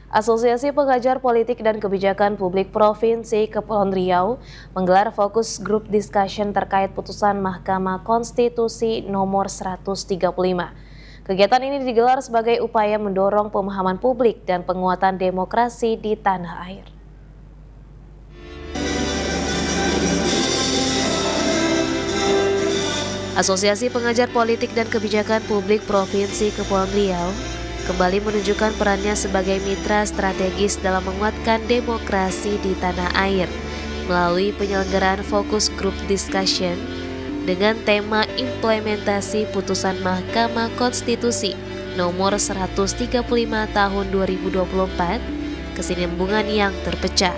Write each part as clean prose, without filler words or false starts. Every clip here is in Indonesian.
Asosiasi Pengajar Politik dan Kebijakan Publik Provinsi Kepulauan Riau menggelar fokus group discussion terkait putusan Mahkamah Konstitusi nomor 135. Kegiatan ini digelar sebagai upaya mendorong pemahaman publik dan penguatan demokrasi di tanah air. Asosiasi Pengajar Politik dan Kebijakan Publik Provinsi Kepulauan Riau kembali menunjukkan perannya sebagai mitra strategis dalam menguatkan demokrasi di tanah air melalui penyelenggaraan fokus group discussion dengan tema implementasi putusan Mahkamah Konstitusi nomor 135 tahun 2024, kesinambungan yang terpecah.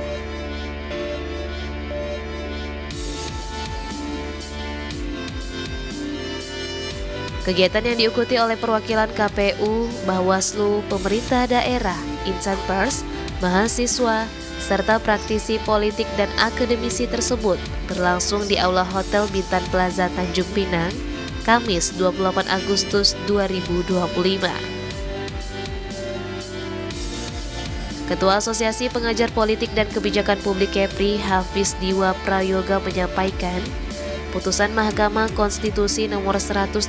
Kegiatan yang diikuti oleh perwakilan KPU, Bawaslu, pemerintah daerah, insan pers, mahasiswa, serta praktisi politik dan akademisi tersebut berlangsung di Aula Hotel Bintan Plaza Tanjung Pinang, Kamis 28 Agustus 2025. Ketua Asosiasi Pengajar Politik dan Kebijakan Publik KEPRI, Hafiz Diwa Prayoga menyampaikan, putusan Mahkamah Konstitusi nomor 135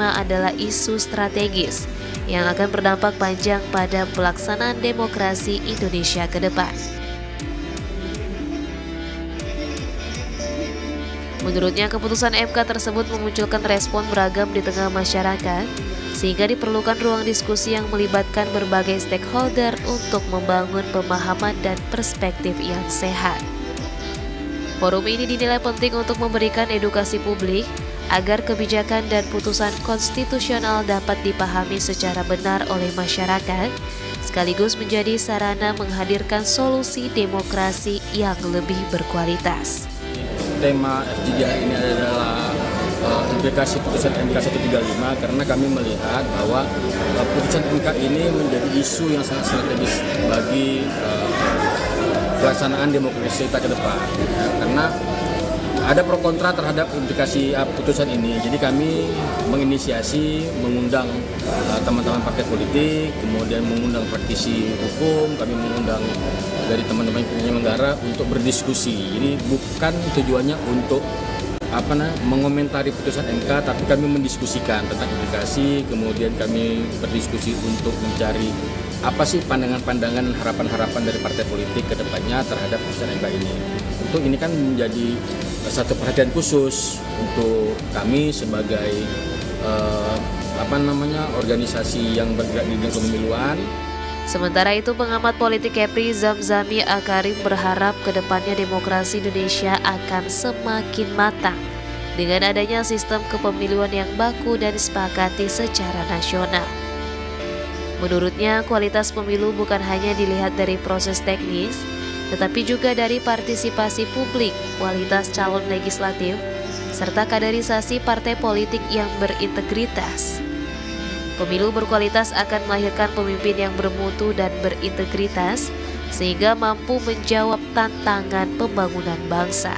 adalah isu strategis yang akan berdampak panjang pada pelaksanaan demokrasi Indonesia ke depan. Menurutnya, keputusan MK tersebut memunculkan respon beragam di tengah masyarakat, sehingga diperlukan ruang diskusi yang melibatkan berbagai stakeholder untuk membangun pemahaman dan perspektif yang sehat. Forum ini dinilai penting untuk memberikan edukasi publik agar kebijakan dan putusan konstitusional dapat dipahami secara benar oleh masyarakat, sekaligus menjadi sarana menghadirkan solusi demokrasi yang lebih berkualitas. Tema FGD hari ini adalah implikasi putusan MK 135 karena kami melihat bahwa putusan MK ini menjadi isu yang sangat strategis bagi pelaksanaan demokrasi kita ke depan, ya, karena ada pro kontra terhadap implikasi putusan ini. Jadi kami menginisiasi, mengundang teman-teman partai politik, kemudian mengundang praktisi hukum, kami mengundang dari teman-teman penyelenggara untuk berdiskusi. Jadi bukan tujuannya untuk mengomentari putusan MK, tapi kami mendiskusikan tentang implikasi, kemudian kami berdiskusi untuk mencari apa sih pandangan-pandangan dan harapan-harapan dari partai politik ke depannya terhadap putusan MK ini. Tentu ini kan menjadi satu perhatian khusus untuk kami sebagai organisasi yang bergerak di bidang kepemiluan. Sementara itu, pengamat politik KEPRI Zamzami Akarim berharap kedepannya demokrasi Indonesia akan semakin matang dengan adanya sistem kepemiluan yang baku dan disepakati secara nasional. Menurutnya, kualitas pemilu bukan hanya dilihat dari proses teknis, tetapi juga dari partisipasi publik, kualitas calon legislatif, serta kaderisasi partai politik yang berintegritas. Pemilu berkualitas akan melahirkan pemimpin yang bermutu dan berintegritas, sehingga mampu menjawab tantangan pembangunan bangsa.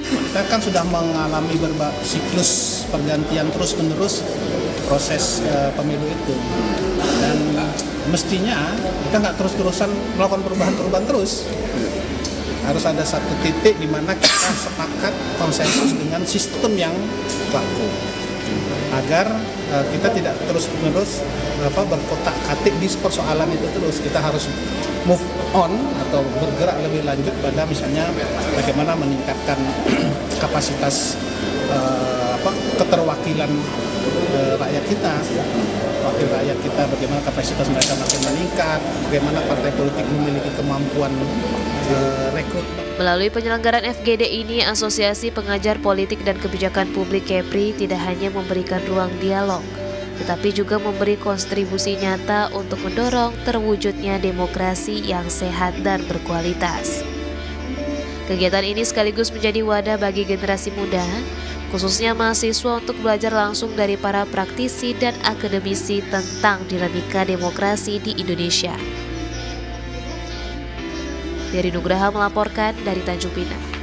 Kita kan sudah mengalami berbagai siklus pergantian terus-menerus proses pemilu itu, dan mestinya kita nggak terus-terusan melakukan perubahan-perubahan terus. Harus ada satu titik di mana kita sepakat konsensus dengan sistem yang baku, agar kita tidak terus-menerus berkotak-katik di persoalan itu terus. Kita harus move on atau bergerak lebih lanjut pada misalnya bagaimana meningkatkan kapasitas keterwakilan rakyat kita, wakil rakyat kita, bagaimana kapasitas mereka makin meningkat, bagaimana partai politik memiliki kemampuan rekrut. Melalui penyelenggaraan FGD ini, Asosiasi Pengajar Politik dan Kebijakan Publik KEPRI tidak hanya memberikan ruang dialog, tetapi juga memberi kontribusi nyata untuk mendorong terwujudnya demokrasi yang sehat dan berkualitas. Kegiatan ini sekaligus menjadi wadah bagi generasi muda, khususnya mahasiswa, untuk belajar langsung dari para praktisi dan akademisi tentang dinamika demokrasi di Indonesia. Dari Nugraha melaporkan dari Tanjung Pinang.